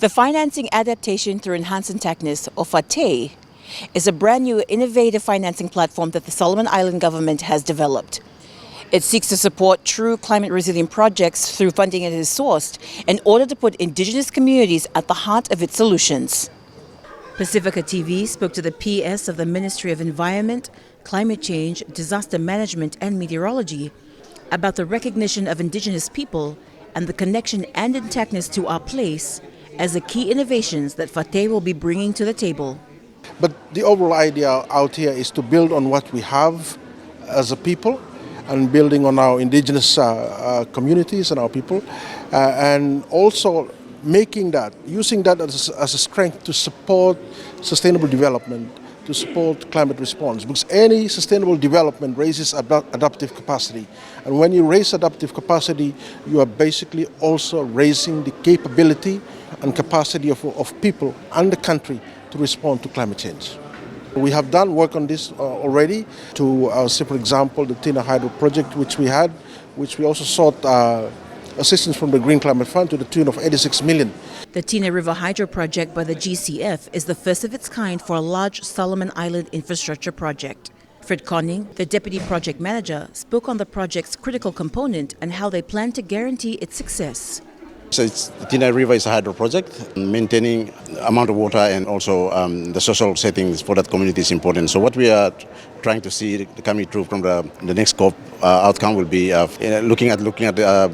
The Financing Adaptation through Enhanced Techniques, or FATEI, is a brand new innovative financing platform that the Solomon Island government has developed. It seeks to support true climate resilient projects through funding that is sourced in order to put indigenous communities at the heart of its solutions. Pacifica TV spoke to the PS of the Ministry of Environment, Climate Change, Disaster Management and Meteorology about the recognition of indigenous people and the connection and intactness to our place as the key innovations that FATEI will be bringing to the table. But the overall idea out here is to build on what we have as a people and building on our indigenous communities and our people, and also using that as a strength to support sustainable development, to support climate response, because any sustainable development raises adaptive capacity. And when you raise adaptive capacity, you are basically also raising the capability and capacity of people and the country to respond to climate change. We have done work on this already to, say for example, the Tina Hydro project which we also sought assistance from the Green Climate Fund to the tune of 86 million. The Tina River Hydro project by the GCF is the first of its kind for a large Solomon Island infrastructure project. Fred Conning, the Deputy Project Manager, spoke on the project's critical component and how they plan to guarantee its success. So the Tina River is a hydro project. Maintaining amount of water and also the social settings for that community is important. So what we are trying to see coming through from the next COP outcome will be looking at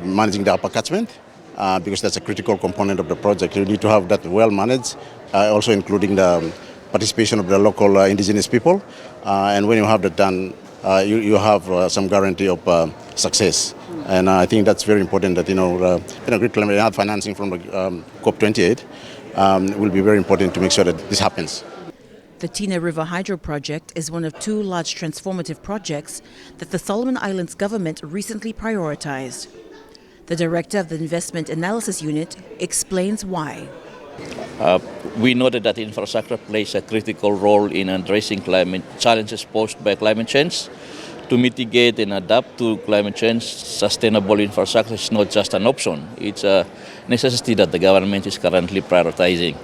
managing the upper catchment, because that's a critical component of the project. You need to have that well managed, also including the participation of the local indigenous people. And when you have that done, you have some guarantee of success. And I think that's very important that, Great Climate financing from the COP28 will be very important to make sure that this happens. The Tina River Hydro project is one of two large transformative projects that the Solomon Islands government recently prioritized. The director of the Investment Analysis Unit explains why. We noted that infrastructure plays a critical role in addressing climate challenges posed by climate change. To mitigate and adapt to climate change, sustainable infrastructure is not just an option. It's a necessity that the government is currently prioritizing.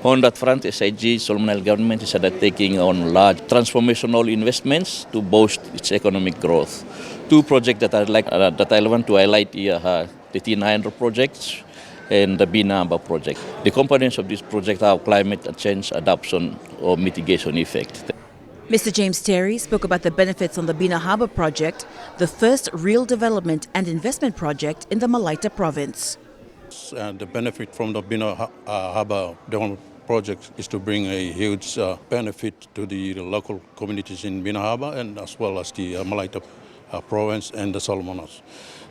On that front, SIG, Solomon Island government, is undertaking on large transformational investments to boost its economic growth. Two projects that I want to highlight here are the Tina Hydro project and the Binaba project. The components of this project have climate change adaptation or mitigation effect. Mr. James Terry spoke about the benefits on the Bina Harbour project, the first real development and investment project in the Malaita province. The benefit from the Bina Harbour development project is to bring a huge benefit to the local communities in Bina Harbour and as well as the Malaita province and the Solomons.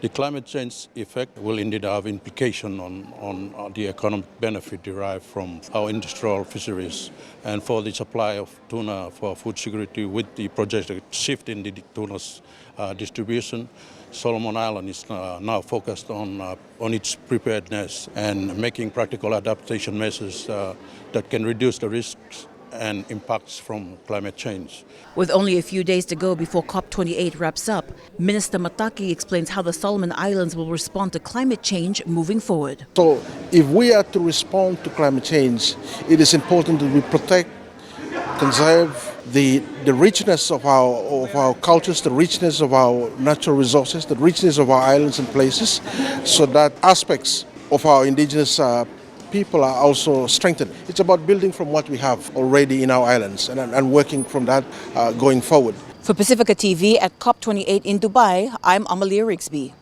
The climate change effect will indeed have implication on the economic benefit derived from our industrial fisheries, and for the supply of tuna for food security with the projected shift in the tuna's distribution. Solomon Island is now focused on its preparedness and making practical adaptation measures that can reduce the risks and impacts from climate change. With only a few days to go before COP28 wraps up, Minister Mataki explains how the Solomon Islands will respond to climate change moving forward. So if we are to respond to climate change, it is important that we protect, conserve the richness of our cultures, the richness of our natural resources, the richness of our islands and places, so that aspects of our indigenous people are also strengthened. It's about building from what we have already in our islands and working from that going forward. For Pacifica TV at COP28 in Dubai, I'm Amalia Rigsby.